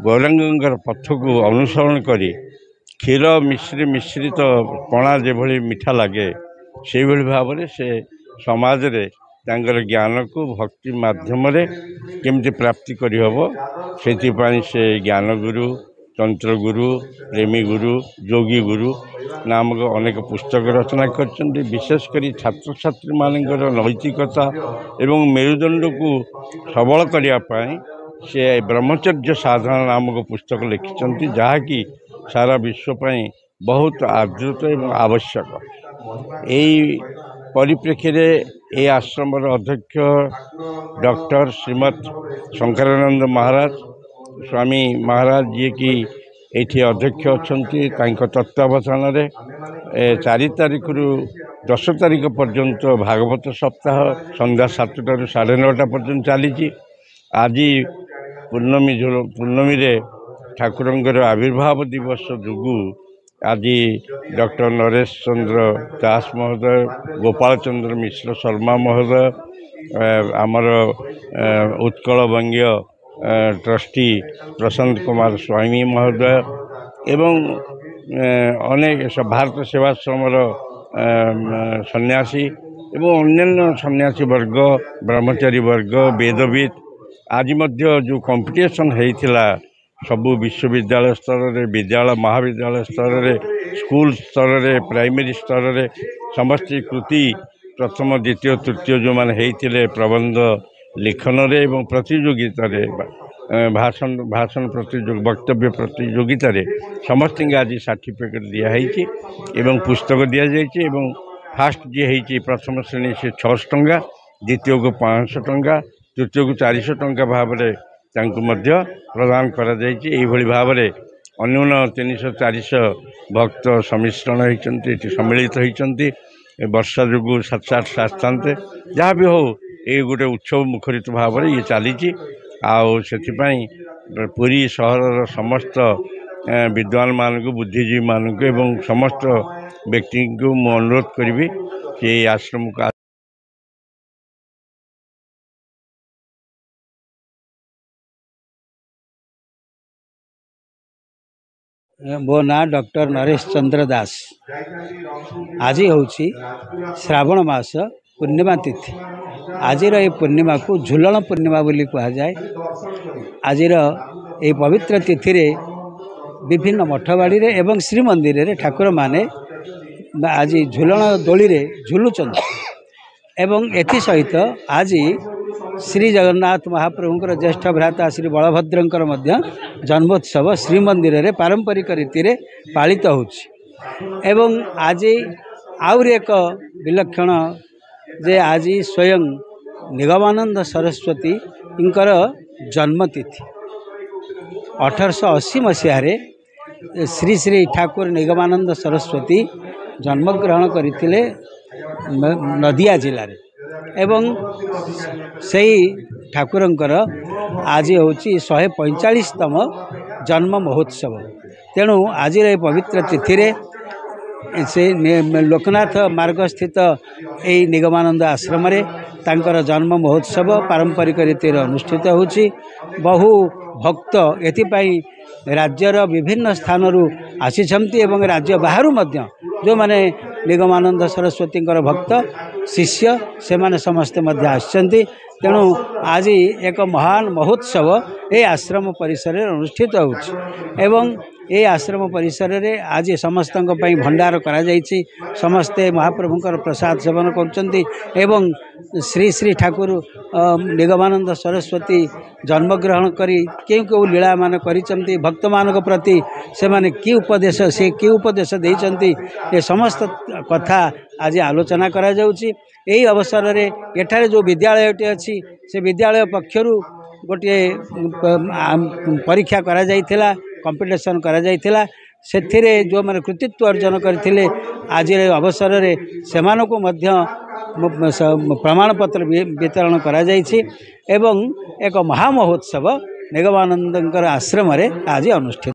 गौरांगर पथ को अनुसरण करी क्षीर मिश्रित पणा जो मीठा लगे से भाव में से समाज रे ज्ञान को भक्ति माध्यम केमती प्राप्ति करहब से ज्ञान गुरु तंत्र गुरु प्रेमी गुरु योगी गुरु नामक अनेक पुस्तक रचना कर विशेषकर छात्र छात्री मानकर नैतिकता एवं मेरुदंड को सबल करने से ब्रह्मचर्य साधना नामक पुस्तक लिखिं जहाँकि सारा विश्वपाई बहुत आदृत एवं आवश्यक। यही परिप्रेक्षी ये आश्रम अध्यक्ष डॉक्टर श्रीमद शंकरानंद महाराज स्वामी महाराज जी की ये अध्यक्ष अच्छा तत्वावधान 4 तारीख रु 10 तारीख पर्यंत भागवत सप्ताह संध्या 7टा रु 9:30 पर्यंत चली। आज पूर्णमी रे ठाकुरंकर आविर्भाव दिवस जुगु आज डॉक्टर नरेश चंद्र दास महोदय गोपाल चंद्र मिश्र शर्मा महोदय आमर उत्कल बंगीय ट्रस्टी प्रशांत कुमार स्वामी महोदय एवं अनेक भारत सेवाश्रमर सन्यासी एवं अन्य सन्यासी वर्ग ब्रह्मचारी वर्ग वेदविद आज मध्य जो कंपटीशन होता सबु विश्वविद्यालय स्तर रे विद्यालय महाविद्यालय स्तर रे स्कूल स्तर रे प्राइमरी स्तर रे समस्त कृति प्रथम द्वितीय तृतीय जो मैंने होते प्रबंध लिखन रे एवं प्रतियोगिता रे भाषण प्रतियोगिता वक्तव्य प्रतियोगिता रे समस्त आज सर्टिफिकेट दिखाई एवं पुस्तक दि जाए। फास्ट जी होती प्रथम श्रेणी से 600 टंका द्वितीय को 500 टंका तृतीय को 400 टंका भाव प्रदान करा भाव में अन्यून 300-400 भक्त सम्मिश्रण होती सम्मिलित होती वर्षा जुगु 7-8 शास्त्रांत जहाँ भी हो ये गोटे उत्सव मुखरित भाव में ये चली। पुरी सहर समस्त विद्वान मानक बुद्धिजीवी मानक एवं समस्त व्यक्ति को मु अनुरोध करी कि आश्रम का मो ना डॉक्टर नरेश चंद्र दास। आज हूँ श्रावण मास पूर्णिमा तिथि। आज ये पूर्णिमा को झुलन पूर्णिमा बोली कह जाए। आज ये पवित्र तिथि रे विभिन्न मठबाड़ी रे एवं श्रीमंदिर रे ठाकुर माने आज झुलन दोली रे झुलुचंद एवं एथि सहित आज श्री जगन्नाथ महाप्रभुंकर ज्येष्ठ भ्राता श्री बलभद्रंकर मध्य जन्मोत्सव श्रीमंदिर रे पारंपरिक रीति रे पालित होछि। एवं आज आउर एक विलक्षण जे आज स्वयं निगमानंद सरस्वती इंकर जन्मतिथि 1880 मसीह श्री श्री ठाकुर निगमानंद सरस्वती जन्मग्रहण करथिले नदिया जिले रे एवं सही ठाकुरंकर आज हूँ 145तम जन्म महोत्सव। तेणु आज पवित्र तिथि रे से लोकनाथ मार्ग स्थित यही निगमानंद आश्रम रे तांकर जन्म महोत्सव पारंपरिक रीति अनुष्ठित होछि। बहु भक्त एथिपाई राज्यर विभिन्न स्थानरू आसीछंती एवं राज्य बाहरु मध्य जो माने निगमानंद सरस्वती भक्त शिष्य से माने समस्ते मध्य आछंती। तेणु आज एक महान महोत्सव ये आश्रम परिसर अनुष्ठित होछि एवं ये आश्रम परिसर रे आज समस्त भंडार करा जायछि। समस्ते महाप्रभुंकर प्रसाद सेवन करछंती एवं श्री श्री ठाकुर निगमानंद सरस्वती जन्मग्रहण करी क्यों लीला मान करिसंती भक्त मानक प्रति से माने कि उपदेश से कि उपदेश देइसंती ये समस्त कथा आज आलोचना करा जाउछि। यही अवसर रे एठारे जो विद्यालयटी अच्छी से विद्यालय पक्षरु गोटे परीक्षा करा जाइथिला कंपटीशन करा जाइथिला सेथिरे जो माने कृतित्व अर्जन करथिले आज अवसर रे सेमानको मध्य प्रमाण पत्र वितरण करा जाइछि एवं एक महामहोत्सव निगमानंदंकर आश्रम रे आज अनुष्ठित।